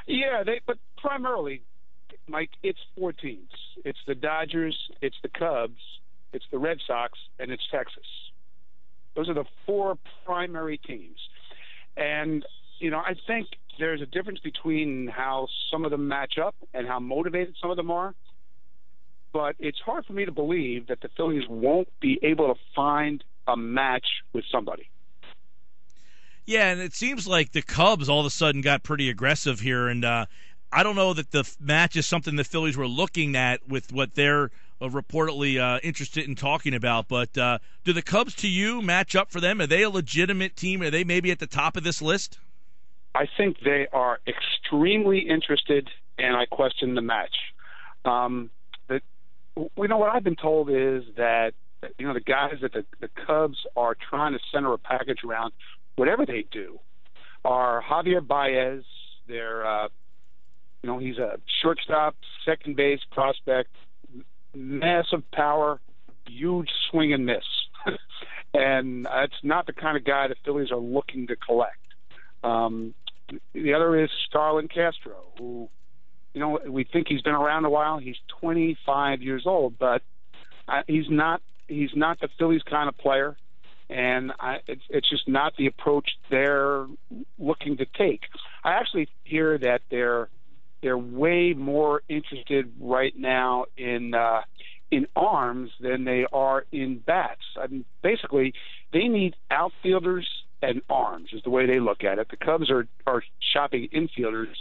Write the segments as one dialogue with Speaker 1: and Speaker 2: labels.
Speaker 1: But primarily, Mike, it's four teams. It's the Dodgers, it's the Cubs, it's the Red Sox, and it's Texas. Those are the four primary teams. And, I think there's a difference between how some of them match up and how motivated some of them are. But it's hard for me to believe that the Phillies won't be able to find a match with somebody.
Speaker 2: Yeah, and it seems like the Cubs all of a sudden got pretty aggressive here, and I don't know that the match is something the Phillies were looking at with what they're reportedly interested in talking about. But do the Cubs, to you, match up for them? Are they a legitimate team? Are they maybe at the top of this list?
Speaker 1: I think they are extremely interested, and I question the match. What I've been told is that the guys that the Cubs are trying to center a package around, whatever they do, are Javier Baez. They're he's a shortstop, second base prospect, massive power, huge swing and miss. And that's not the kind of guy the Phillies are looking to collect. The other is Starlin Castro, who, we think he's been around a while. He's 25 years old, but he's not the Phillies kind of player. And it's just not the approach they're looking to take. I actually hear that they're way more interested right now in arms than they are in bats. I mean, basically, they need outfielders and arms is the way they look at it. The Cubs are shopping infielders.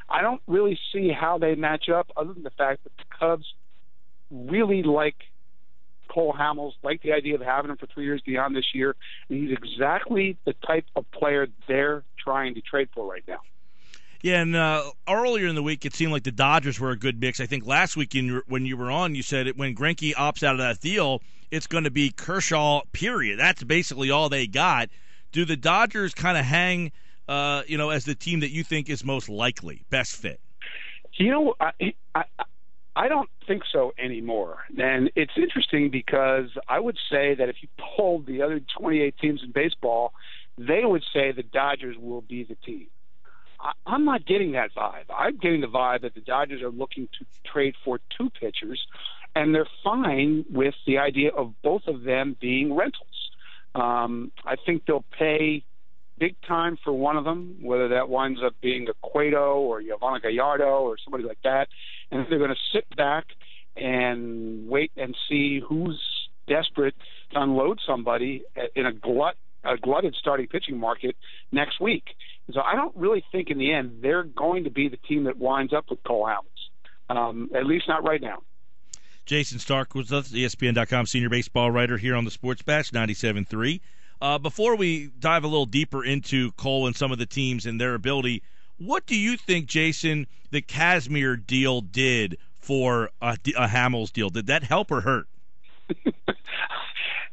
Speaker 1: I don't really see how they match up, other than the fact that the Cubs really like Cole Hamels, like the idea of having him for 3 years beyond this year. And he's exactly the type of player they're trying to trade for right now.
Speaker 2: Yeah, and earlier in the week, it seemed like the Dodgers were a good mix. I think last week when you were on, you said when Greinke opts out of that deal, it's going to be Kershaw, period. That's basically all they got. Do the Dodgers kind of hang, as the team that you think is most likely, best fit?
Speaker 1: I don't think so anymore. And it's interesting because I would say that if you polled the other 28 teams in baseball, they would say the Dodgers will be the team. I'm not getting that vibe. I'm getting the vibe that the Dodgers are looking to trade for two pitchers, and they're fine with the idea of both of them being rentals. I think they'll pay big time for one of them, whether that winds up being a Cueto or Yovani Gallardo or somebody like that. And they're going to sit back and wait and see who's desperate to unload somebody in a glutted starting pitching market next week. So I don't really think in the end they're going to be the team that winds up with Cole Hamels, at least not right now.
Speaker 2: Jason Stark was us, ESPN.com senior baseball writer here on the Sports Bash 97.3. Before we dive a little deeper into Cole and some of the teams and their ability, what do you think, Jason, the Kazmir deal did for a Hamels deal? Did that help or hurt?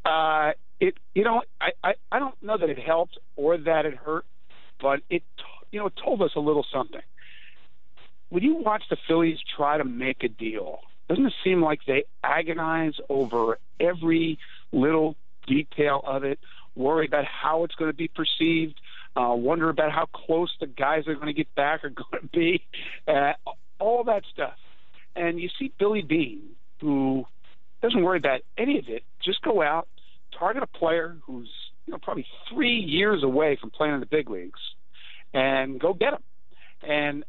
Speaker 1: I don't know that it helped or that it hurt, but it told us a little something. When you watch the Phillies try to make a deal, doesn't it seem like they agonize over every little detail of it, worry about how it's going to be perceived, wonder about how close the guys they're going to get back are going to be, all that stuff. And you see Billy Beane, who doesn't worry about any of it, just go out, target a player who's probably 3 years away from playing in the big leagues, and go get him. And,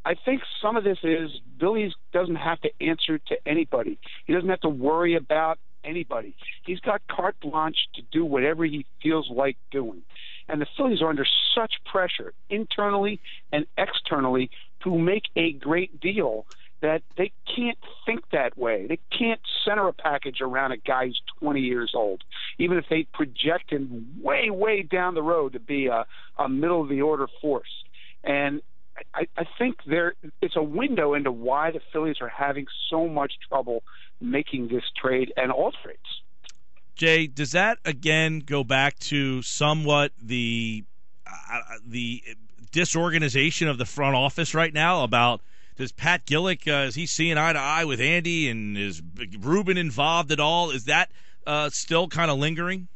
Speaker 1: I think some of this is Billy doesn't have to answer to anybody. He doesn't have to worry about anybody. He's got carte blanche to do whatever he feels like doing. And the Phillies are under such pressure internally and externally to make a great deal that they can't think that way. They can't center a package around a guy who's 20 years old, even if they project him way, way down the road to be a middle-of-the-order force. And I think it's a window into why the Phillies are having so much trouble making this trade and all trades.
Speaker 2: Jay, does that again go back to somewhat the disorganization of the front office right now? About does Pat Gillick is he seeing eye to eye with Andy, and is Ruben involved at all? Is that still kind of lingering?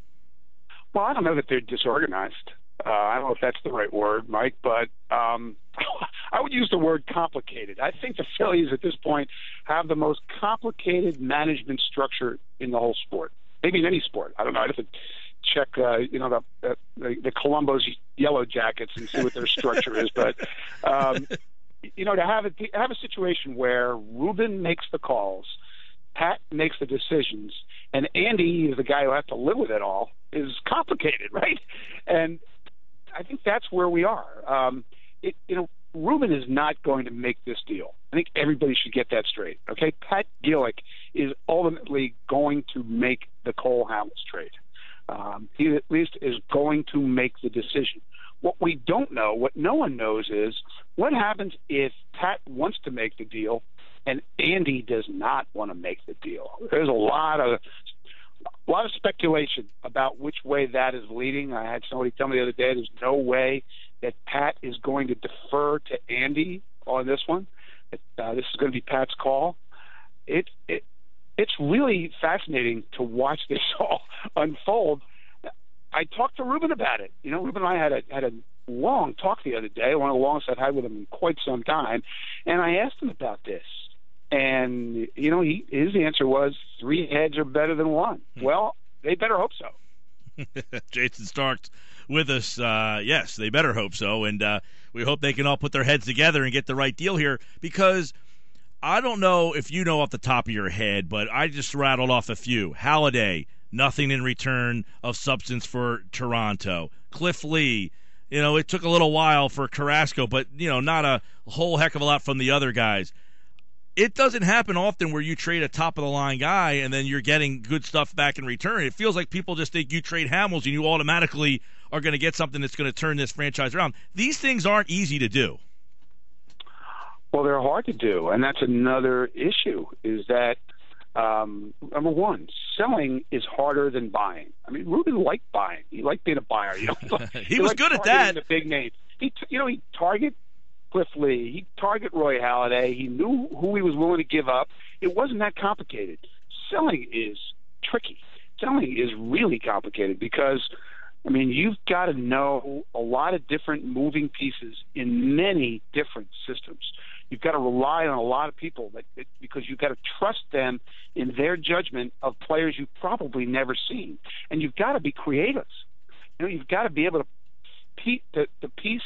Speaker 1: Well, I don't know that they're disorganized. I don't know if that's the right word, Mike, but won't use the word complicated. I think the Phillies at this point have the most complicated management structure in the whole sport. Maybe in any sport. I don't know. I'd have to check, the Colombo's Yellow Jackets and see what their structure is. But, to have a situation where Ruben makes the calls, Pat makes the decisions, and Andy is the guy who has to live with it all is complicated, right? And I think that's where we are. Ruben is not going to make this deal. I think everybody should get that straight, okay? Pat Gillick is ultimately going to make the Cole Hamels trade. He at least is going to make the decision. What we don't know, what no one knows, is what happens if Pat wants to make the deal and Andy does not want to make the deal. There's a lot of speculation about which way that is leading. I had somebody tell me the other day there's no way that Pat is going to defer to Andy on this one. This is going to be Pat's call. It's really fascinating to watch this all unfold. I talked to Ruben about it. Ruben and I had a long talk the other day, one of the longest I've had with him in quite some time, and I asked him about this. And, his answer was 3 heads are better than 1. Well, they better hope so.
Speaker 2: Jason Stark's with us. Yes, they better hope so. And we hope they can all put their heads together and get the right deal here, because I don't know if you know off the top of your head, but I just rattled off a few. Halladay, nothing in return of substance for Toronto. Cliff Lee, it took a little while for Carrasco, but, not a whole heck of a lot from the other guys. It doesn't happen often where you trade a top-of-the-line guy and then you're getting good stuff back in return. It feels like people just think you trade Hamels and you automatically are going to get something that's going to turn this franchise around. These things aren't easy to do.
Speaker 1: Well, they're hard to do, and that's another issue, is that, number one, selling is harder than buying. I mean, Ruben liked buying. He liked being a buyer.
Speaker 2: He was good at that.
Speaker 1: The big names. He targeted Cliff Lee. He targeted Roy Halladay. He knew who he was willing to give up. It wasn't that complicated. Selling is tricky. Selling is really complicated because, you've got to know a lot of different moving pieces in many different systems. You've got to rely on a lot of people because you've got to trust them in their judgment of players you've probably never seen. And you've got to be creative. You've got to be able to piece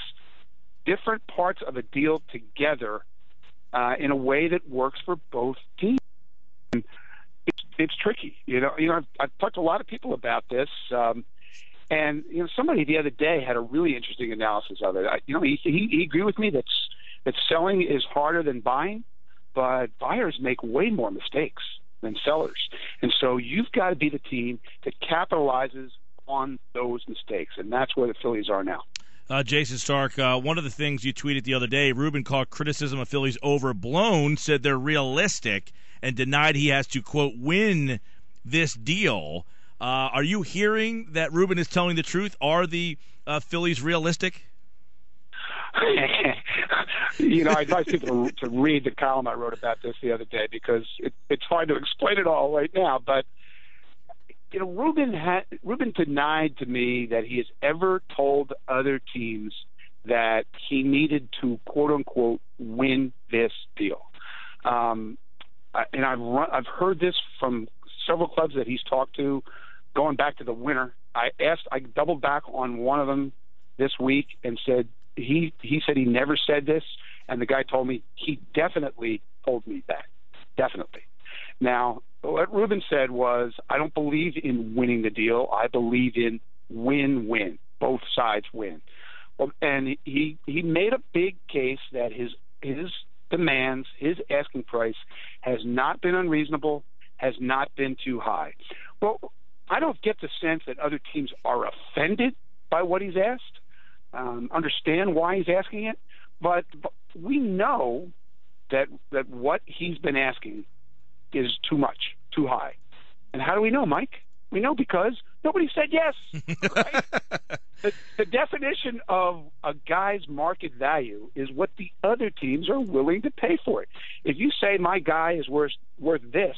Speaker 1: different parts of a deal together in a way that works for both teams. And it's tricky. I've talked to a lot of people about this, and somebody the other day had a really interesting analysis of it. He agreed with me that selling is harder than buying, but buyers make way more mistakes than sellers, and so you've got to be the team that capitalizes on those mistakes, and that's where the Phillies are now.
Speaker 2: Jason Stark, one of the things you tweeted the other day, Ruben called criticism of Phillies overblown, said they're realistic, and denied he has to, quote, win this deal. Are you hearing that Ruben is telling the truth? Are the Phillies realistic?
Speaker 1: I advise people to read the column I wrote about this the other day because it's hard to explain it all right now, but Ruben denied to me that he has ever told other teams that he needed to, quote unquote, win this deal. And I've heard this from several clubs that he's talked to, going back to the winter. I doubled back on one of them this week and said he said he never said this, and the guy told me he definitely told me that, definitely. Now, what Ruben said was, I don't believe in winning the deal. I believe in win-win. Both sides win. Well, and he made a big case that his demands, his asking price, has not been unreasonable, has not been too high. Well, I don't get the sense that other teams are offended by what he's asked, understand why he's asking it, but we know that what he's been asking is too much, too high. And how do we know, Mike? We know because nobody said yes. Right? The definition of a guy's market value is what the other teams are willing to pay for it. If you say my guy is worth this,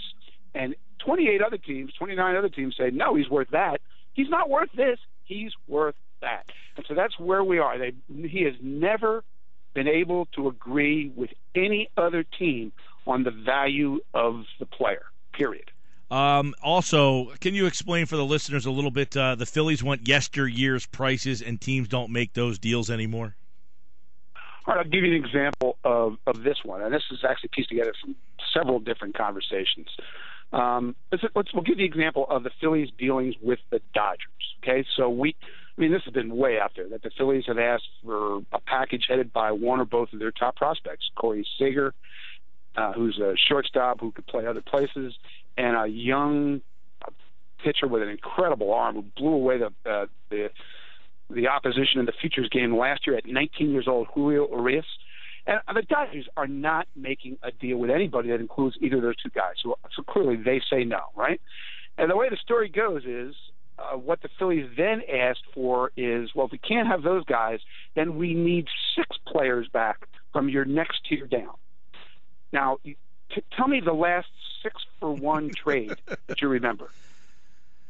Speaker 1: and 29 other teams say, no, he's worth that, he's not worth this, he's worth that. And so that's where we are. He has never been able to agree with any other team on the value of the player, period.
Speaker 2: Also, can you explain for the listeners a little bit, the Phillies want yesteryear's prices and teams don't make those deals anymore?
Speaker 1: All right, I'll give you an example of this one, and this is actually pieced together from several different conversations. We'll give the example of the Phillies' dealings with the Dodgers. Okay, so this has been way out there that the Phillies have asked for a package headed by one or both of their top prospects, Corey Seager, who's a shortstop who could play other places, and a young pitcher with an incredible arm who blew away the opposition in the futures game last year at 19 years old, Julio Urias. And the Dodgers are not making a deal with anybody that includes either of those two guys. So clearly they say no, right? And the way the story goes is what the Phillies then asked for is, well, if we can't have those guys, then we need 6 players back from your next tier down. Now, tell me the last 6-for-1 trade that you remember.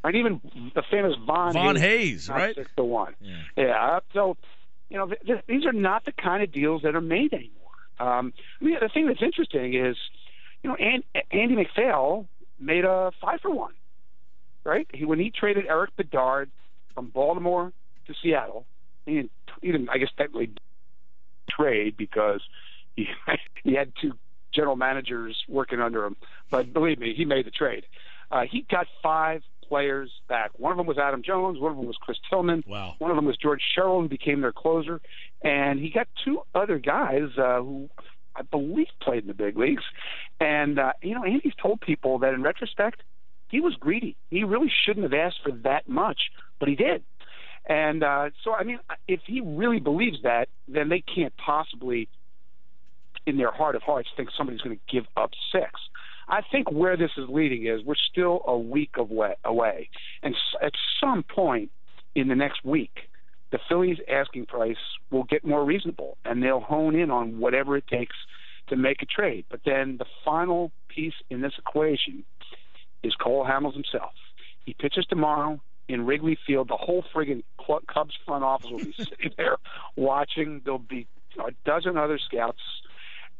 Speaker 1: And even the famous Von
Speaker 2: Hayes, right?
Speaker 1: 6-to-1. Yeah. So, these are not the kind of deals that are made anymore. The thing that's interesting is, Andy MacPhail made a 5-for-1, right? When he traded Eric Bedard from Baltimore to Seattle, he didn't, I guess, technically trade because he had 2 general managers working under him. But believe me, he made the trade. He got 5 players back. One of them was Adam Jones. One of them was Chris Tillman.
Speaker 2: Wow.
Speaker 1: One of them was George Sherrill, who became their closer. And he got 2 other guys who I believe played in the big leagues. And, Andy's told people that in retrospect, he was greedy. He really shouldn't have asked for that much, but he did. And if he really believes that, then they can't possibly, in their heart of hearts, think somebody's going to give up 6. I think where this is leading is we're still a week away. And at some point in the next week, the Phillies' asking price will get more reasonable, and they'll hone in on whatever it takes to make a trade. But then the final piece in this equation is Cole Hamels himself. He pitches tomorrow in Wrigley Field. The whole friggin' Cubs front office will be sitting there watching. There'll be a dozen other scouts,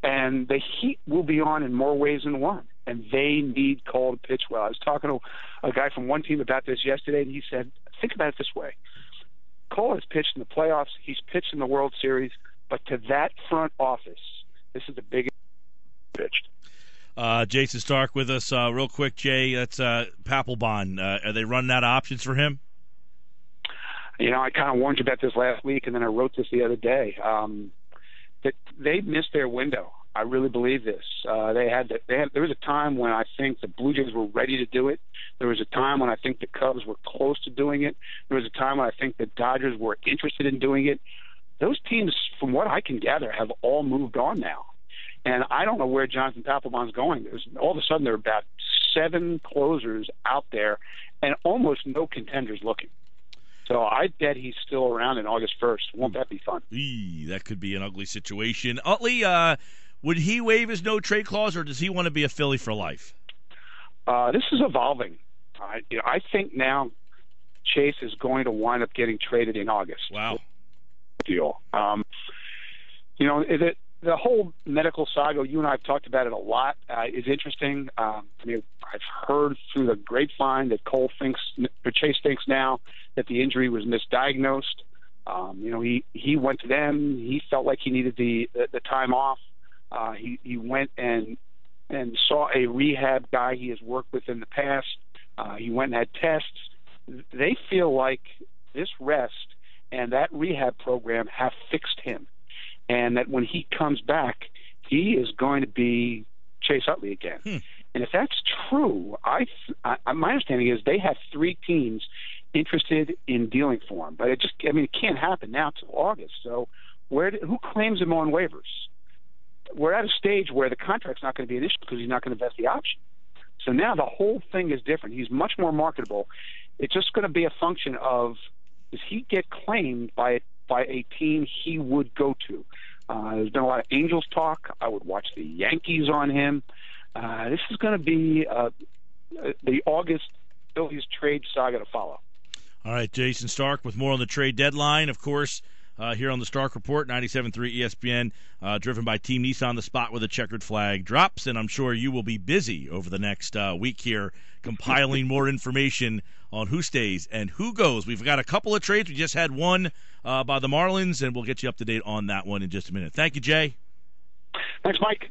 Speaker 1: and the heat will be on in more ways than one. And they need Cole to pitch well. I was talking to a guy from one team about this yesterday, and he said, think about it this way. Cole has pitched in the playoffs. He's pitched in the World Series. But to that front office, this is the biggest pitched.
Speaker 2: Jason Stark with us. Real quick, Jay, that's Papelbon. Are they running out of options for him?
Speaker 1: I kind of warned you about this last week, and then I wrote this the other day. That they missed their window. I really believe this. There was a time when I think the Blue Jays were ready to do it. There was a time when I think the Cubs were close to doing it. There was a time when I think the Dodgers were interested in doing it. Those teams, from what I can gather, have all moved on now. And I don't know where Jonathan Papelbon's going. All of a sudden, there are about 7 closers out there and almost no contenders looking. So I bet he's still around in August 1st. Won't that be fun?
Speaker 2: That could be an ugly situation. Utley, would he waive his no-trade clause, or does he want to be a Philly for life?
Speaker 1: This is evolving. I think now Chase is going to wind up getting traded in August.
Speaker 2: Wow.
Speaker 1: Deal. The whole medical saga, you and I have talked about it a lot, is interesting. I've heard through the grapevine that Chase thinks now that the injury was misdiagnosed. He went to them. He felt like he needed the time off. He went and saw a rehab guy he has worked with in the past. He went and had tests. They feel like this rest and that rehab program have fixed him, and that when he comes back, he is going to be Chase Utley again. And if that's true, my understanding is they have 3 teams interested in dealing for him. But it can't happen now till August. So who claims him on waivers? We're at a stage where the contract's not going to be an issue because he's not going to vest the option. So now the whole thing is different. He's much more marketable. It's just going to be a function of, does he get claimed by a team he would go to? There's been a lot of Angels talk. I would watch the Yankees on him. This is going to be the August Phillies trade saga to follow.
Speaker 2: All right, Jason Stark with more on the trade deadline. Of course, here on the Stark Report, 97.3 ESPN, driven by Team Nissan, the spot where the checkered flag drops. And I'm sure you will be busy over the next week here compiling more information on who stays and who goes. We've got a couple of trades. We just had one by the Marlins, and we'll get you up to date on that one in just a minute. Thank you, Jay.
Speaker 1: Thanks, Mike.